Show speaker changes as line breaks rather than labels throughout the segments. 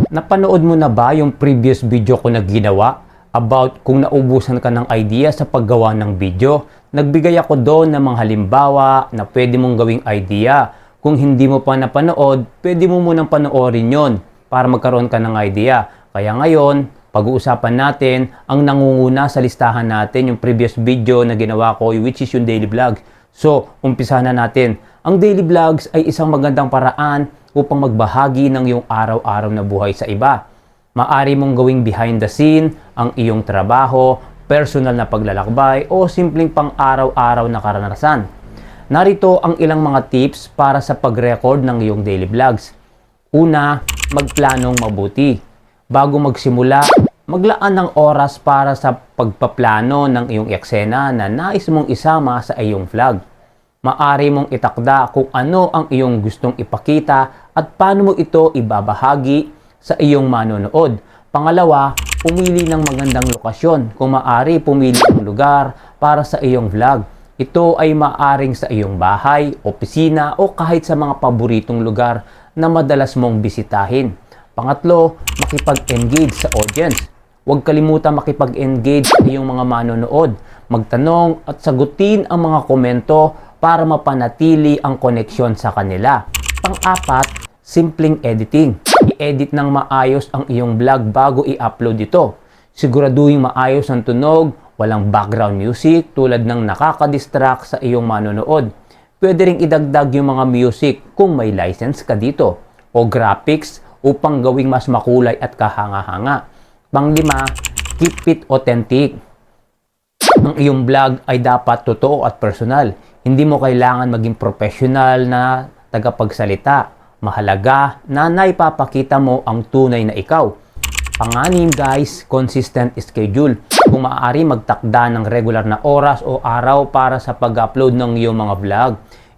Napanood mo na ba yung previous video ko na ginawa about kung naubusan ka ng idea sa paggawa ng video? Nagbigay ako doon ng mga halimbawa na pwede mong gawing idea. Kung hindi mo pa napanood, pwede mo munang panoorin yon para magkaroon ka ng idea. Kaya ngayon, pag-uusapan natin ang nangunguna sa listahan natin yung previous video na ginawa ko, which is yung daily vlog. So, umpisa na natin. Ang daily vlogs ay isang magandang paraan upang magbahagi ng iyong araw-araw na buhay sa iba. Maari mong gawing behind the scene ang iyong trabaho, personal na paglalakbay o simpleng pang-araw-araw na karanasan. Narito ang ilang mga tips para sa pag-record ng iyong daily vlogs. Una, magplanong mabuti. Bago magsimula, maglaan ng oras para sa pagpaplano ng iyong eksena na nais mong isama sa iyong vlog. Maari mong itakda kung ano ang iyong gustong ipakita at paano mo ito ibabahagi sa iyong manonood. Pangalawa, pumili ng magandang lokasyon. Kung maari, pumili ng lugar para sa iyong vlog. Ito ay maaring sa iyong bahay, opisina o kahit sa mga paboritong lugar na madalas mong bisitahin. Pangatlo, makipag-engage sa audience. Huwag kalimutan makipag-engage sa iyong mga manonood. Magtanong at sagutin ang mga komento para mapanatili ang koneksyon sa kanila. Pang-apat, simpleng editing. I-edit ng maayos ang iyong vlog bago i-upload ito. Siguraduhin maayos ang tunog, walang background music tulad ng nakaka-distract sa iyong manonood. Pwede ring idagdag yung mga music kung may license ka dito o graphics upang gawing mas makulay at kahanga-hanga. Panglima, keep it authentic. Ang iyong vlog ay dapat totoo at personal. Hindi mo kailangan maging professional na tagapagsalita. Mahalaga na naipapakita mo ang tunay na ikaw. Panganim guys, consistent schedule. Kung maaari magtakda ng regular na oras o araw para sa pag-upload ng iyong mga vlog.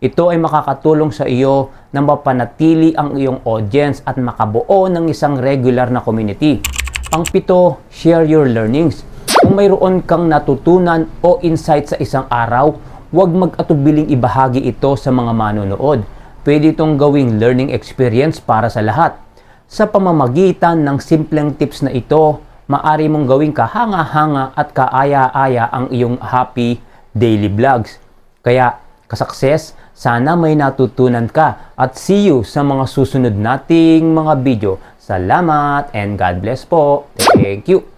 Ito ay makakatulong sa iyo na mapanatili ang iyong audience at makabuo ng isang regular na community. Pangpito, share your learnings. Kung mayroon kang natutunan o insight sa isang araw, huwag mag-atubiling ibahagi ito sa mga manonood. Pwede itong gawing learning experience para sa lahat. Sa pamamagitan ng simpleng tips na ito, maaari mong gawing kahanga-hanga at kaaya-aya ang iyong happy daily vlogs. Kaya, kasukses, sana may natutunan ka at see you sa mga susunod nating mga video. Salamat and God bless po. Thank you.